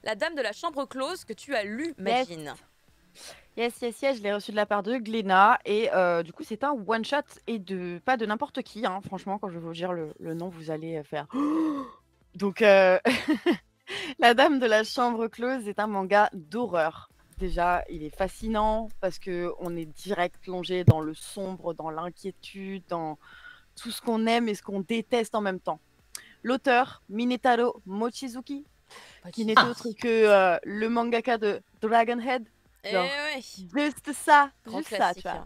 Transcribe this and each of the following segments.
La Dame de la Chambre Close que tu as lu, Yes. Magine. Yes, yes, yes, je l'ai reçu de la part de Glénat et du coup c'est un one shot et pas de n'importe qui, hein. Franchement quand je vais vous dire le nom vous allez faire donc La Dame de la Chambre Close est un manga d'horreur. Déjà, il est fascinant parce que on est direct plongé dans le sombre, dans l'inquiétude, dans tout ce qu'on aime et ce qu'on déteste en même temps. L'auteur, Minetaro Mochizuki, qui n'est Ah. autre que le mangaka de Dragonhead. Eh Genre, ouais, juste ça, grand juste ça, tu classique.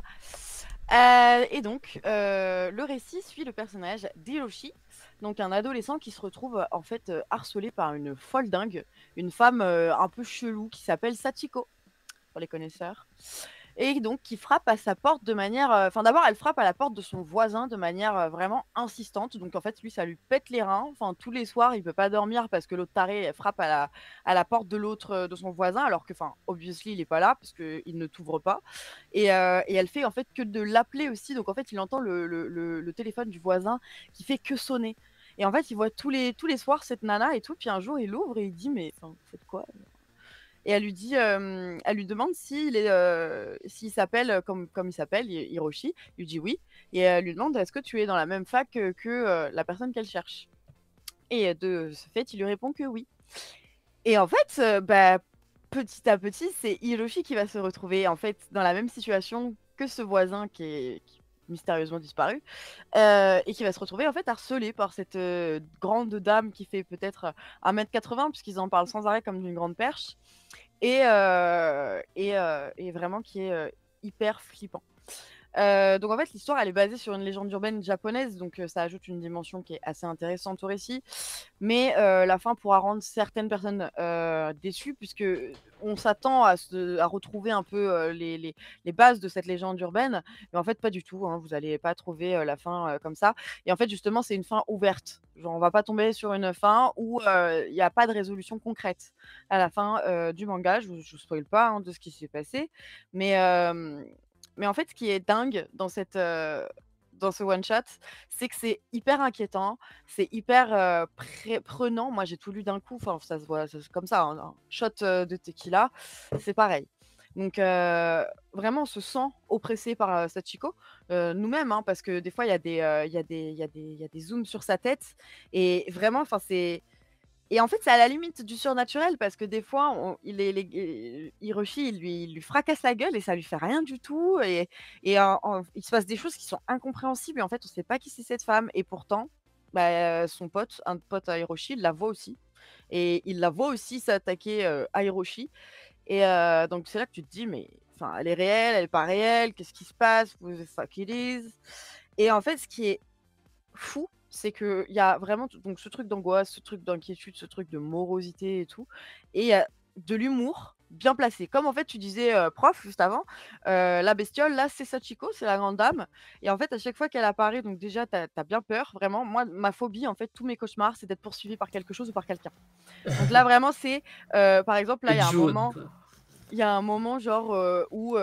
vois. Et donc, le récit suit le personnage d'Hiroshi, donc un adolescent qui se retrouve en fait harcelé par une folle dingue, une femme un peu chelou qui s'appelle Sachiko, pour les connaisseurs. Et donc qui frappe à sa porte de manière, enfin d'abord elle frappe à la porte de son voisin de manière vraiment insistante. Donc en fait lui ça lui pète les reins. Enfin tous les soirs il peut pas dormir parce que l'autre taré elle frappe à la porte de l'autre de son voisin alors que enfin obviously il est pas là parce que il ne t'ouvre pas. Et elle fait en fait que de l'appeler aussi. Donc en fait il entend le téléphone du voisin qui fait que sonner. Et en fait il voit tous les soirs cette nana et tout. Puis un jour il ouvre et il dit mais enfin vous faites quoi? Et elle lui dit, elle lui demande s'il s'appelle comme il s'appelle, Hiroshi. Il lui dit oui. Et elle lui demande est-ce que tu es dans la même fac que la personne qu'elle cherche. Et de ce fait, il lui répond que oui. Et en fait, bah, petit à petit, c'est Hiroshi qui va se retrouver en fait dans la même situation que ce voisin qui mystérieusement disparu et qui va se retrouver en fait harcelé par cette grande dame qui fait peut-être 1,80 m puisqu'ils en parlent sans arrêt comme d'une grande perche et vraiment qui est hyper flippant. Donc en fait, l'histoire, elle est basée sur une légende urbaine japonaise, donc ça ajoute une dimension qui est assez intéressante au récit. Mais la fin pourra rendre certaines personnes déçues, puisque on s'attend à retrouver un peu les bases de cette légende urbaine, mais en fait pas du tout, hein. Vous allez pas trouver la fin comme ça. Et en fait, justement, c'est une fin ouverte. Genre, on va pas tomber sur une fin où il y a pas de résolution concrète à la fin du manga. Je vous spoil pas, hein, de ce qui s'est passé, mais mais en fait, ce qui est dingue dans ce one shot, c'est que c'est hyper inquiétant, c'est hyper, prenant. Moi, j'ai tout lu d'un coup, enfin, ça se voit, c'est comme ça, un shot, de tequila, c'est pareil. Donc vraiment, on se sent oppressé par, Sachiko, nous-mêmes, hein, parce que des fois, il y a des zooms sur sa tête et vraiment, enfin, c'est et en fait, c'est à la limite du surnaturel parce que des fois, Hiroshi, il lui fracasse la gueule et ça lui fait rien du tout il se passe des choses qui sont incompréhensibles et en fait, on sait pas qui c'est cette femme et pourtant, bah, son pote, un pote à Hiroshi, il la voit aussi et il la voit aussi s'attaquer, à Hiroshi et donc c'est là que tu te dis: «Mais enfin, elle est réelle, elle est pas réelle, qu'est-ce qui se passe? Who the fuck it is?» Et en fait, ce qui est fou, c'est qu'il y a vraiment donc ce truc d'angoisse, ce truc d'inquiétude, ce truc de morosité et tout et il y a de l'humour bien placé. Comme en fait tu disais, prof juste avant, la bestiole là, c'est Sachiko, c'est la grande dame et en fait à chaque fois qu'elle apparaît donc déjà tu as bien peur vraiment. Moi ma phobie en fait, tous mes cauchemars, c'est d'être poursuivi par quelque chose ou par quelqu'un. Donc là vraiment c'est, par exemple là Jaune, quoi. il y a un moment genre, où,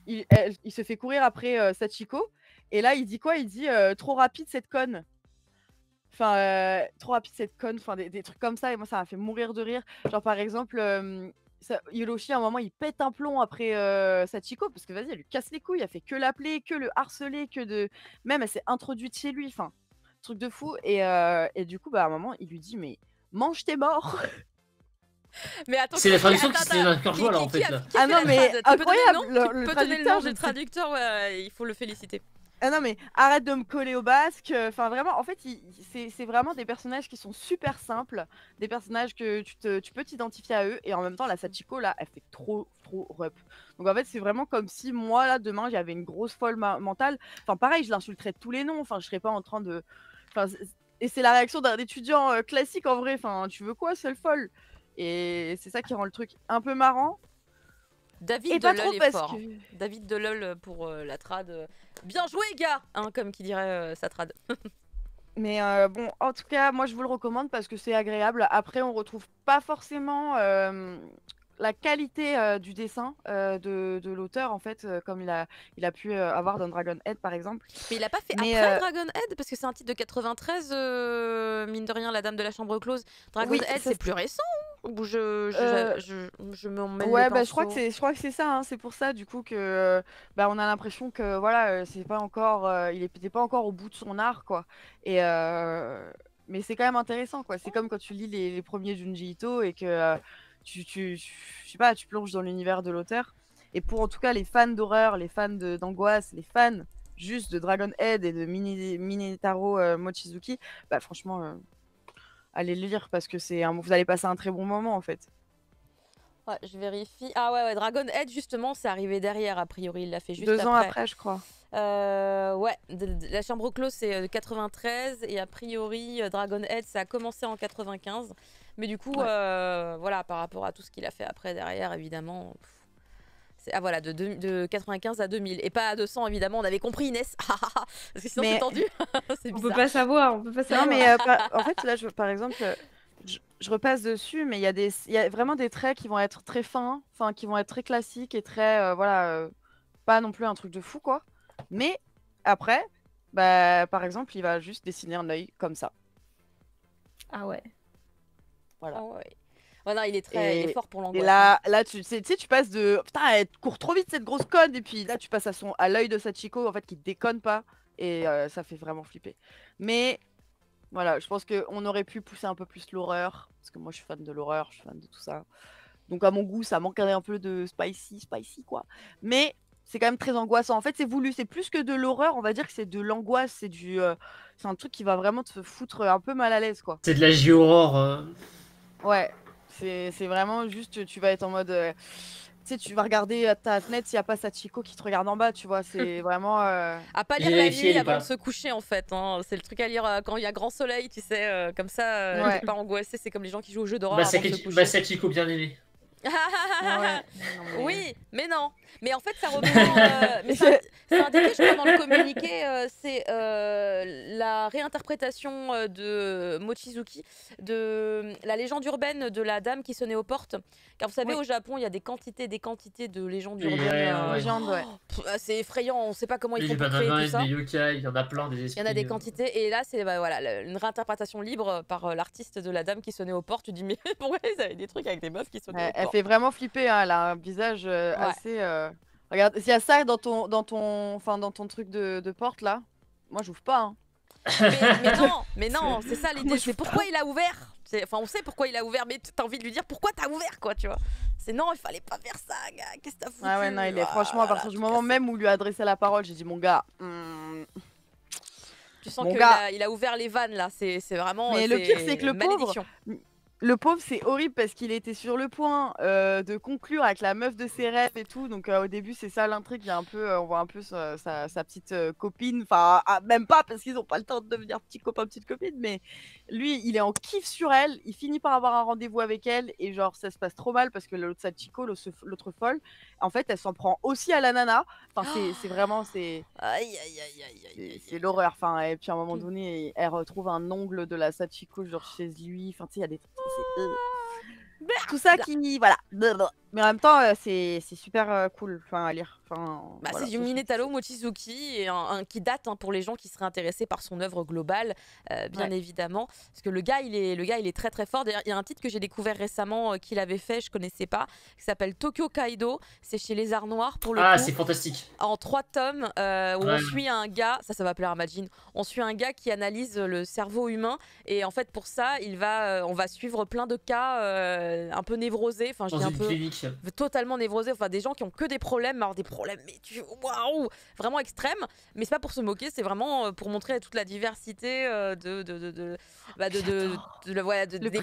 il se fait courir après, Sachiko et là il dit quoi? Il dit, «Trop rapide cette conne». Enfin, trop rapide cette conne, enfin des trucs comme ça et moi ça m'a fait mourir de rire. Genre par exemple, Hiroshi à un moment il pète un plomb après, Sachiko parce que vas-y elle lui casse les couilles, elle fait que l'appeler, que le harceler, que de même elle s'est introduite chez lui, enfin, truc de fou et du coup, bah, à un moment il lui dit: «Mais mange tes morts!» Mais attends, C'est la traduction attends, qui se fait dans le cœur joie là en fait là. qui a Ah fait non la mais trad? Tu peux donner le nom? incroyable! Tu Le peux donner le nom traducteur, je du ne sais. traducteur? Ouais, il faut le féliciter. Ah non, mais arrête de me coller au basque. Enfin, vraiment, en fait, c'est vraiment des personnages qui sont super simples, des personnages que tu peux t'identifier à eux, et en même temps, la Sachiko, là, elle fait trop, trop rep. Donc, en fait, c'est vraiment comme si moi, là, demain, j'avais une grosse folle mentale. Enfin, pareil, je l'insulterais de tous les noms. Enfin, je serais pas en train de. Enfin, et c'est la réaction d'un étudiant classique en vrai. Enfin, tu veux quoi, seule folle? Et c'est ça qui rend le truc un peu marrant. David Et pas trop Delol est parce fort, que. hein. David Delol pour la trad. Bien joué, gars, hein, comme qui dirait sa trad. Mais bon, en tout cas, moi je vous le recommande parce que c'est agréable. Après, on retrouve pas forcément la qualité du dessin de l'auteur, en fait, comme il a pu avoir dans Dragonhead, par exemple. Mais il a pas fait Mais après Dragonhead parce que c'est un titre de 93, mine de rien, La Dame de la Chambre Close. oui, Dragonhead, c'est plus récent. Ou je me mêle les Ouais, bah, je crois que pinceaux. c'est ça, hein. C'est pour ça du coup que bah, on a l'impression que voilà, c'est pas encore, il était pas encore au bout de son art, quoi. Et mais c'est quand même intéressant, quoi. C'est comme quand tu lis les premiers Junji Ito et que je sais pas, tu plonges dans l'univers de l'auteur. Et pour en tout cas les fans d'horreur, les fans d'angoisse, les fans juste de Dragon Head et de Minetaro Mochizuki, bah franchement, allez le lire parce que vous allez passer un très bon moment en fait. Ouais, je vérifie. Ah ouais, Dragon Head, justement, c'est arrivé derrière, a priori. Il l'a fait juste 2 ans après. après, je crois. Ouais, la Chambre close, c'est 93. Et a priori, Dragon Head, ça a commencé en 95. Mais du coup, voilà, par rapport à tout ce qu'il a fait après, derrière, évidemment... Ah voilà, de 95 à 2000. Et pas à 200, évidemment, on avait compris, Inès. Parce que sinon, c'est tendu. C'est On bizarre. peut pas savoir, on peut pas savoir. Non, mais en fait, là, par exemple, je repasse dessus, mais il y a vraiment des traits qui vont être très fins, enfin, qui vont être très classiques et très, voilà, pas non plus un truc de fou, quoi. Mais après, bah, par exemple, il va juste dessiner un œil comme ça. Ah ouais. Voilà. Ah ouais. Ouais, non, il est fort pour l'angoisse. Et là tu sais, tu passes de putain, elle court trop vite cette grosse conne, et puis là, tu passes à l'œil de Sachiko, en fait, qui déconne pas, et ça fait vraiment flipper. Mais voilà, je pense qu'on aurait pu pousser un peu plus l'horreur, parce que moi, je suis fan de l'horreur, je suis fan de tout ça. Donc, à mon goût, ça manquerait un peu de spicy, quoi. Mais c'est quand même très angoissant. En fait, c'est voulu, c'est plus que de l'horreur, on va dire que c'est de l'angoisse, c'est un truc qui va vraiment te foutre un peu mal à l'aise, quoi. C'est de la J-horror. Ouais, c'est vraiment juste, tu vas être en mode... tu sais, tu vas regarder à ta fenêtre s'il n'y a pas Sachiko qui te regarde en bas, tu vois, c'est vraiment... À pas lire la nuit avant de se coucher, en fait. Hein. C'est le truc à lire quand il y a grand soleil, tu sais, comme ça, t'es pas angoissé. C'est comme les gens qui jouent aux jeux d'horreur avant de se coucher. Sachiko bien aimé. Oui, mais non. Mais en fait, ça reprend. Mais c'est indiqué, je crois, dans le communiqué. C'est la réinterprétation de Mochizuki de la légende urbaine de la dame qui sonnait aux portes. Car vous savez, au Japon, il y a des quantités de légendes urbaines. C'est effrayant. On ne sait pas comment ils font pour créer tout ça. Des yokai, il y en a plein, des esprits. Il y en a des quantités. Et là, c'est voilà, une réinterprétation libre par l'artiste de la dame qui sonnait aux portes. Tu dis, mais pourquoi ils avaient des trucs avec des meufs qui sonnaient aux portes? Elle fait vraiment flipper, hein. Elle a un visage assez... Regarde, s'il y a ça dans ton truc de porte, là, moi, j'ouvre pas, hein. mais non, c'est ça l'idée. C'est pourquoi il a ouvert. Enfin, on sait pourquoi il a ouvert, mais t'as envie de lui dire pourquoi t'as ouvert, quoi, tu vois. C'est non, il fallait pas faire ça, gars. Qu'est-ce que t'as foutu? Ah ouais, non, franchement, à partir du moment même où lui a adressé la parole, j'ai dit, mon gars... Tu sens qu'il a ouvert les vannes, là. C'est vraiment... Mais le pire, c'est que le pauvre, c'est horrible parce qu'il était sur le point de conclure avec la meuf de ses rêves et tout. Donc au début, c'est ça l'intrigue. Il y a un peu, on voit un peu sa petite copine. Enfin, même pas parce qu'ils n'ont pas le temps de devenir petit copain, petite copine. Mais lui, il est en kiff sur elle. Il finit par avoir un rendez-vous avec elle. Et genre, ça se passe trop mal parce que l'autre Sachiko, l'autre folle, en fait, elle s'en prend aussi à la nana. Enfin, c'est vraiment... C'est l'horreur. Enfin, et puis à un moment donné, elle retrouve un ongle de la Sachiko genre chez lui. Enfin, tu sais, il y a des... tout ça qui... Voilà. Mais en même temps, c'est super cool à lire. C'est du Minetaro Mochizuki et qui date pour les gens qui seraient intéressés par son œuvre globale, bien évidemment. Parce que le gars, il est très très fort. D'ailleurs, il y a un titre que j'ai découvert récemment qu'il avait fait, je connaissais pas, qui s'appelle Tokyo Kaido. C'est chez Les Arts Noirs pour le coup. Ah, c'est fantastique. En 3 tomes, où on suit un gars, ça va plaire à Majin, on suit un gars qui analyse le cerveau humain. Et en fait, pour ça, on va suivre plein de cas un peu névrosés. Enfin, je dis un peu... clinique. Totalement névrosés, enfin des gens qui ont que des problèmes, alors des problèmes mais waouh, vraiment extrêmes, mais c'est pas pour se moquer, c'est vraiment pour montrer toute la diversité des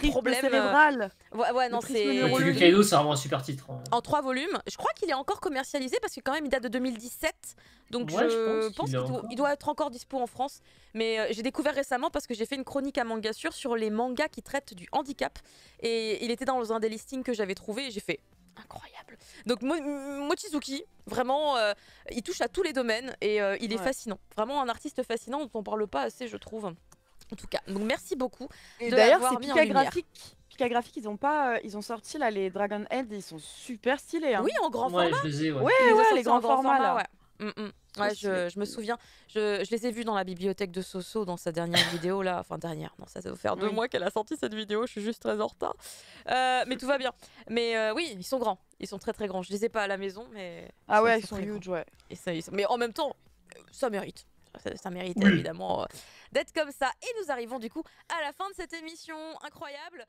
problèmes cérébral. Ouais, non, c'est Tokyo Kaido, c'est vraiment un super titre. En 3 volumes, je crois qu'il est encore commercialisé parce que quand même il date de 2017, donc je pense qu'il doit être encore dispo en France, mais j'ai découvert récemment parce que j'ai fait une chronique à Mangasure sur les mangas qui traitent du handicap et il était dans un des listings que j'avais trouvé et j'ai fait incroyable. Donc Mochizuki, vraiment, il touche à tous les domaines et il est fascinant. Vraiment un artiste fascinant dont on parle pas assez, je trouve. En tout cas, donc merci beaucoup. Et d'ailleurs, c'est Pika Graphique, ils ont sorti là les Dragon Head, ils sont super stylés. Hein. Oui, en grand format. Je les ai, ouais, les grands formats là. Ouais, je me souviens, je les ai vus dans la bibliothèque de Soso dans sa dernière vidéo là, enfin dernière, non ça doit faire 2 mois qu'elle a sorti cette vidéo, je suis juste très en retard. Mais tout va bien. Mais oui, ils sont grands, ils sont très très grands. Je les ai pas à la maison, mais Ah ouais, ils ils sont très huge, grands. ouais. Mais en même temps, ça mérite. Ça mérite évidemment d'être comme ça. Et nous arrivons du coup à la fin de cette émission incroyable.